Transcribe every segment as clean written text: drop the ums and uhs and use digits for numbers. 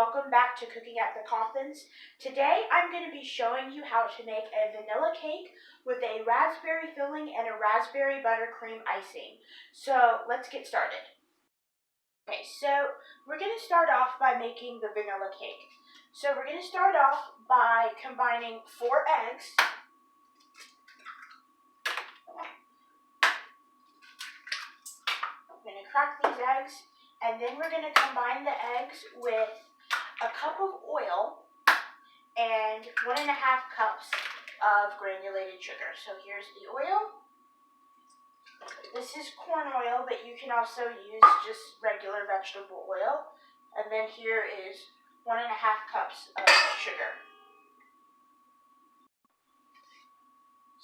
welcome back to Cooking at the Cauthens. Today I'm going to be showing you how to make a vanilla cake with a raspberry filling and a raspberry buttercream icing. So let's get started. Okay, so we're going to start off by making the vanilla cake. So we're going to start off by combining 4 eggs. I'm going to crack these eggs. And then we're going to combine the eggs with a cup of oil and 1.5 cups of granulated sugar. So here's the oil. This is corn oil, but you can also use just regular vegetable oil. And then here is 1.5 cups of sugar.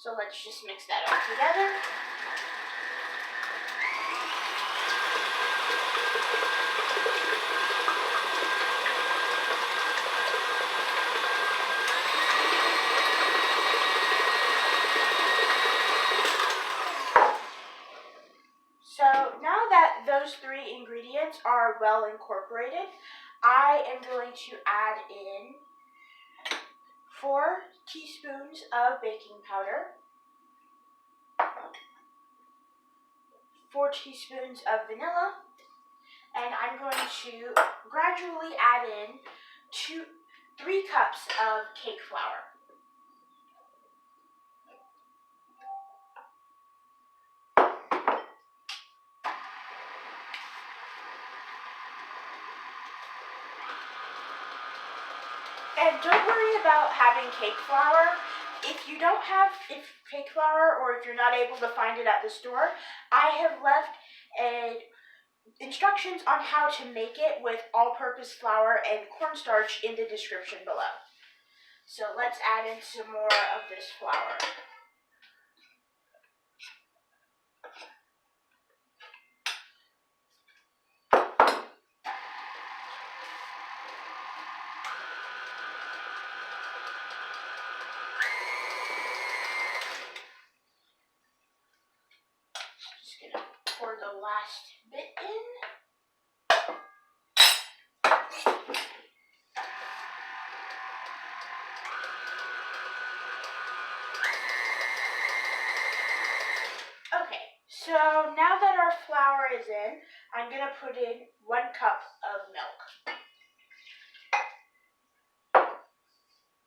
So let's just mix that all together. So now that those 3 ingredients are well incorporated, I am going to add in 4 teaspoons of baking powder, 4 teaspoons of vanilla, and I'm going to gradually add in 3 cups of cake flour. And don't worry about having cake flour. If you don't have cake flour, or if you're not able to find it at the store, I have left instructions on how to make it with all-purpose flour and cornstarch in the description below. So let's add in some more of this flour. Pour the last bit in. Okay, so now that our flour is in, I'm going to put in 1 cup of milk.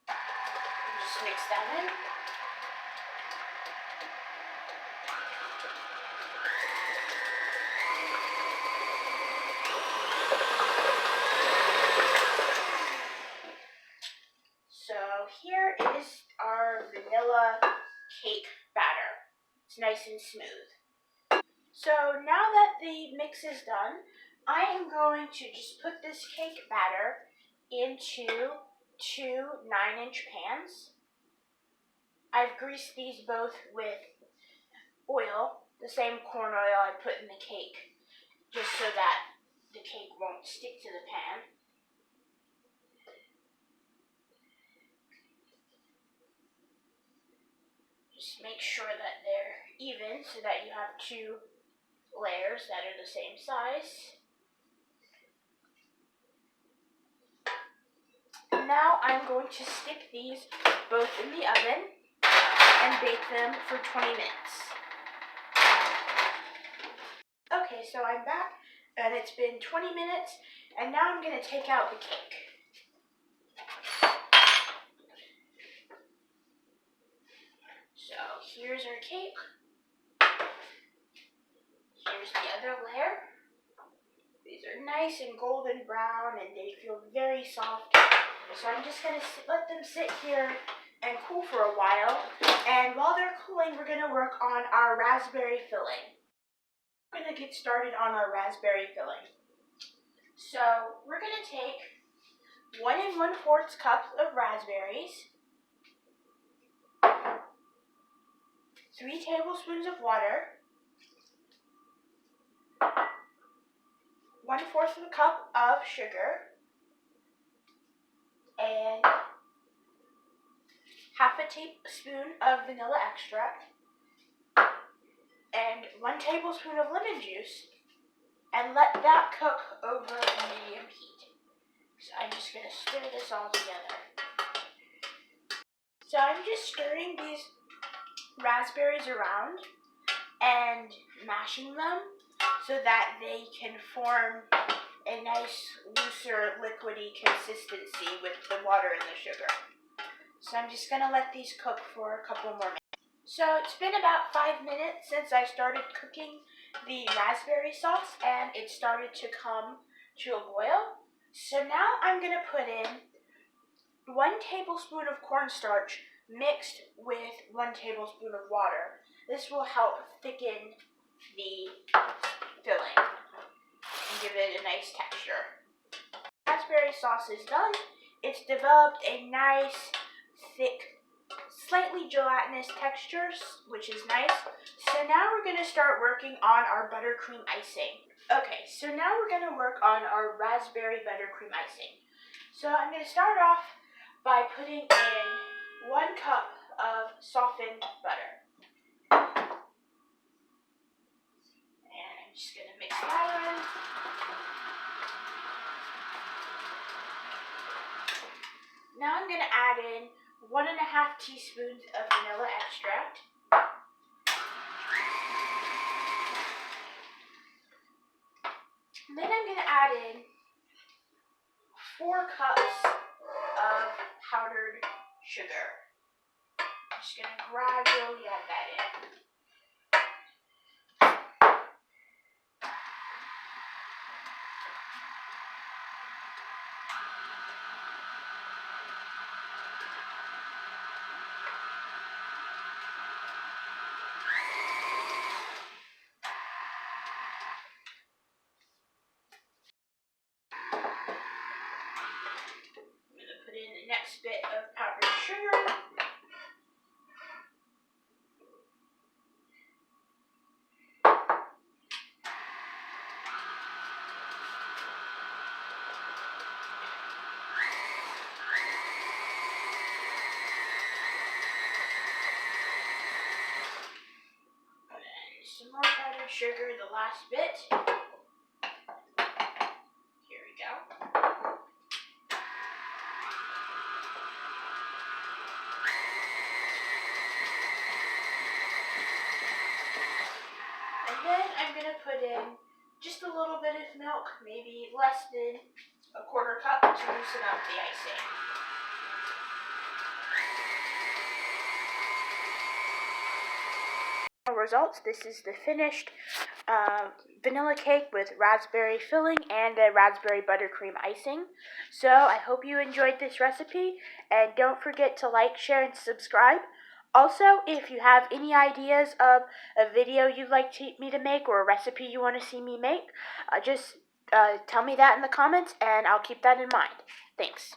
Just mix that in. So here is our vanilla cake batter. It's nice and smooth. So now that the mix is done, I am going to just put this cake batter into 2 9-inch pans. I've greased these both with oil, the same corn oil I put in the cake, just so that the cake won't stick to the pan. Just make sure that they're even so that you have 2 layers that are the same size. Now I'm going to stick these both in the oven and bake them for 20 minutes. Okay, so I'm back and it's been 20 minutes, and now I'm going to take out the cake. So here's our cake. Here's the other layer. These are nice and golden brown and they feel very soft. So I'm just going to let them sit here and cool for a while. And while they're cooling, we're going to work on our raspberry filling. We're going to get started on our raspberry filling. So we're going to take 1 1/4 cups of raspberries, 3 tablespoons of water, 1/4 of a cup of sugar, and 1/2 teaspoon of vanilla extract, and 1 tablespoon of lemon juice, and let that cook over medium heat. So I'm just just going to stir this all together. So I'm just stirring these raspberries around and mashing them so that they can form a nice, looser, liquidy consistency with the water and the sugar. So I'm just going to let these cook for a couple more minutes. So it's been about 5 minutes since I started cooking the raspberry sauce, and it started to come to a boil. So now I'm going to put in 1 tablespoon of cornstarch mixed with 1 tablespoon of water. This will help thicken the filling and give it a nice texture. Raspberry sauce is done. It's developed a nice, thick, slightly gelatinous texture, which is nice. So now we're going to start working on our buttercream icing. Okay, so now we're going to work on our raspberry buttercream icing. So I'm going to start off by putting in 1 cup of softened butter. And I'm just going to mix that in. Now I'm going to add in 1.5 teaspoons of vanilla extract. And then I'm going to add in 4 cups of powdered sugar. I'm just going to gradually add that in. Put in the next bit of powdered sugar. And some more powdered sugar, the last bit. Here we go. And then I'm going to put in just a little bit of milk, maybe less than a 1/4 cup, to loosen up the icing. Results, this is the finished vanilla cake with raspberry filling and a raspberry buttercream icing. So I hope you enjoyed this recipe, and don't forget to like, share, and subscribe. Also, if you have any ideas of a video you'd like me to make or a recipe you want to see me make, just tell me that in the comments and I'll keep that in mind. Thanks.